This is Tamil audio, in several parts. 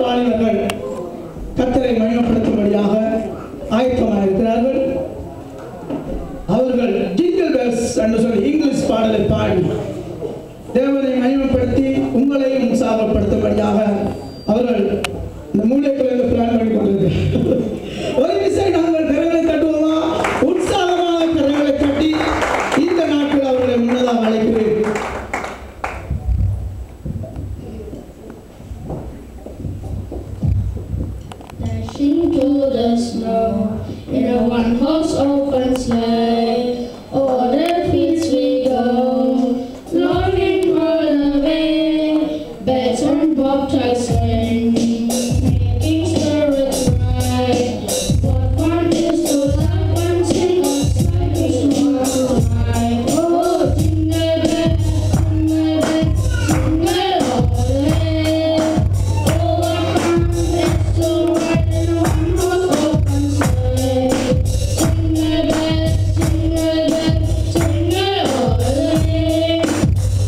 வாலிபர்கள் கர்த்தரை மகிமைப்படுத்தும்படியாக ஆயத்தமாக இருக்கிறார்கள். அவர்கள் ஜிங்கிள் பெல்ஸ் என்று சொல்லி இங்கிலீஷ் பாடலை பாடி தேவனை மகிமைப்படுத்தி உங்களையும் உற்சாகப்படுத்தும்படியாக அவர்கள் இந்த மூலைக்குள்ள பிளான் பண்ணி கொண்டிருக்கிறார்கள். ஒரு விஷயம் நாங்கள் கரங்களை தட்டுவோமா? உற்சாகமான கரங்களை தட்டி இந்த நாட்கள் அவர்களை முன்னதாக அழைக்கிறேன். Dashing through the snow in a one-horse open sleigh, o'er the fields we go, longing all the way. Bells and bobtails ring, making spirits bright. What fun is to laugh and sing on slightly small ride. Oh, jingle bell, jingle bell, jingle all the way. Oh, what fun is to ride in a one-horse open sleigh. Jingle bell, jingle bell, jingle all the way.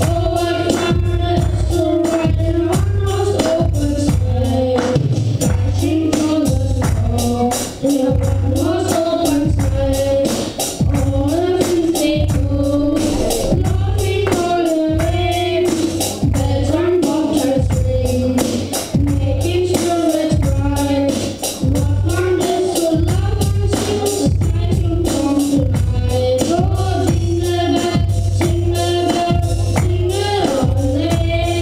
Oh, what fun is to ride in a one-horse open sleigh. Dashing through the snow in a one-horse open sleigh. All the fields they go, laughing all the way. Bells and bobtails ring, making spirits bright. What fun is to laugh and sing the exciting song tonight. Oh, jingle bell, jingle bell, jingle all the way.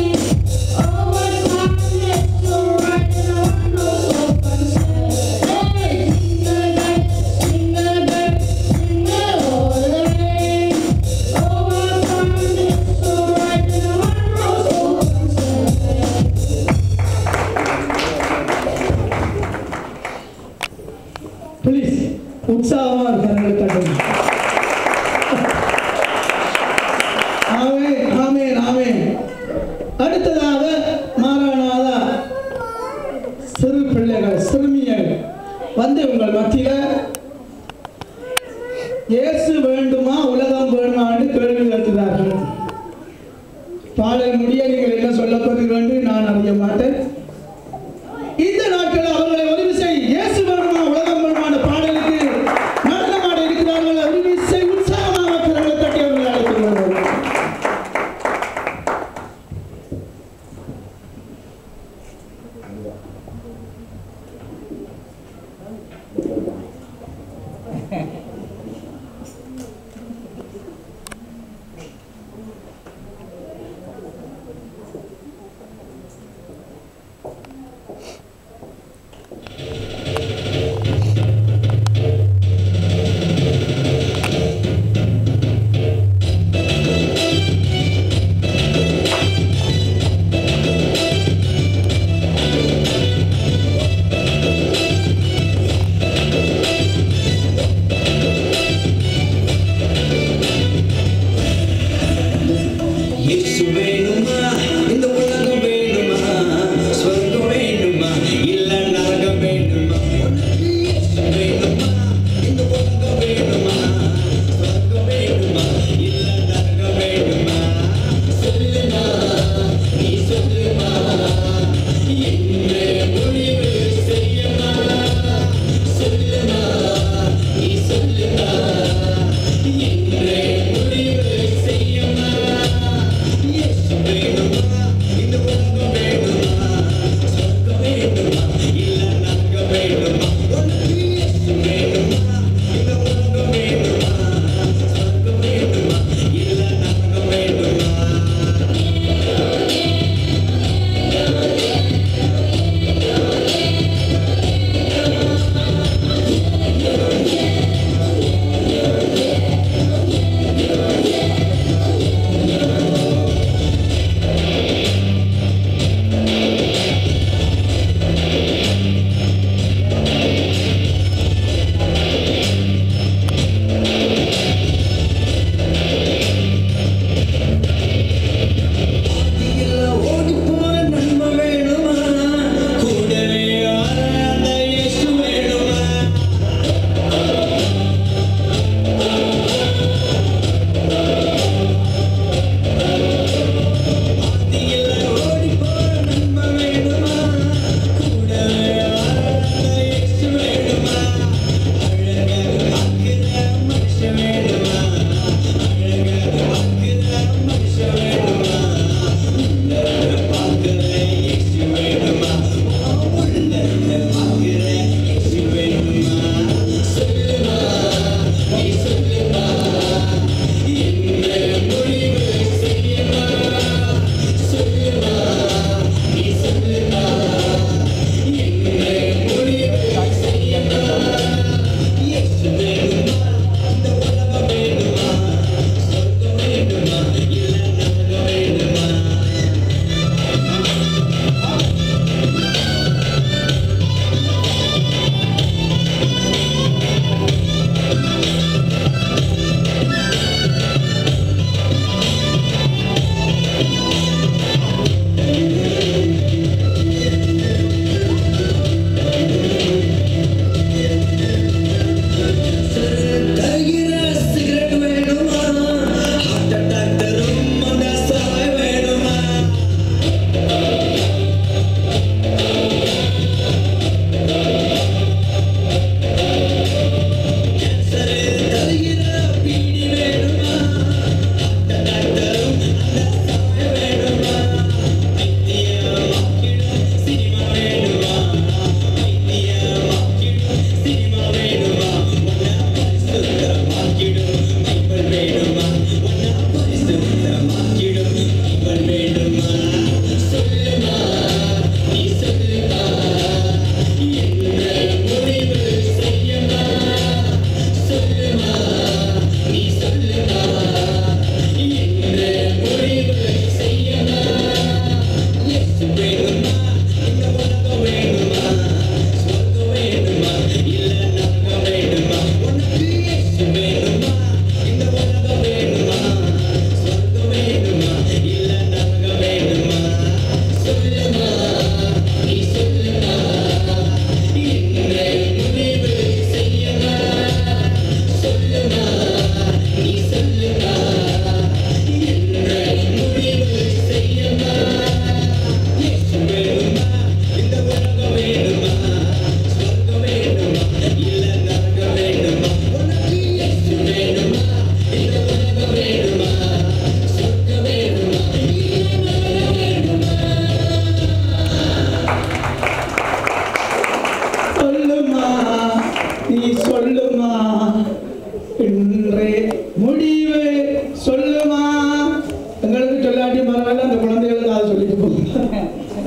Oh, what fun is to ride in a one-horse open sleigh. Hey, jingle bell, jingle bell, jingle all the way. Oh, what fun is to ride in a one-horse open sleigh. Please, உற்சாகமாக கரங்களை தட்டுங்க. ஆமென், ஆமென், ஆமென். அடுத்ததாக மாறானாதா சிறு பிள்ளைகள், சிறுமியர் வந்து உங்கள் மத்தியில இயேசு வேண்டுமா உலகம் வேண்டுமா என்று கேள்வி கேட்கிறார்கள். பாடல் முடிய நீங்கள் என்ன சொல்ல போகிறீர்கள் என்று நான் அறிய மாட்டேன். இந்த நாட்களில் அவர்களை ஒரு விசை இயேசு வேண்டுமா உலகம் வேண்டுமா என்ற பாடலுக்கு நடனமாட இருக்கிறார்கள். ஒரு விசை உற்சாகமாக கரங்களை தட்டி அவர்களை அழைக்கிறார்கள்.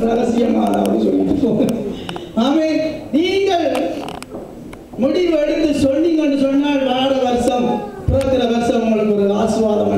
ரகசியமாக அப்படின்னு சொல்லிட்டு ஆமென். நீங்கள் முடிவு எடுத்து சொன்னீங்கன்னு சொன்னால் வார வருஷம் பிறக்கிற வருஷம் உங்களுக்கு ஒரு ஆசீர்வாதம்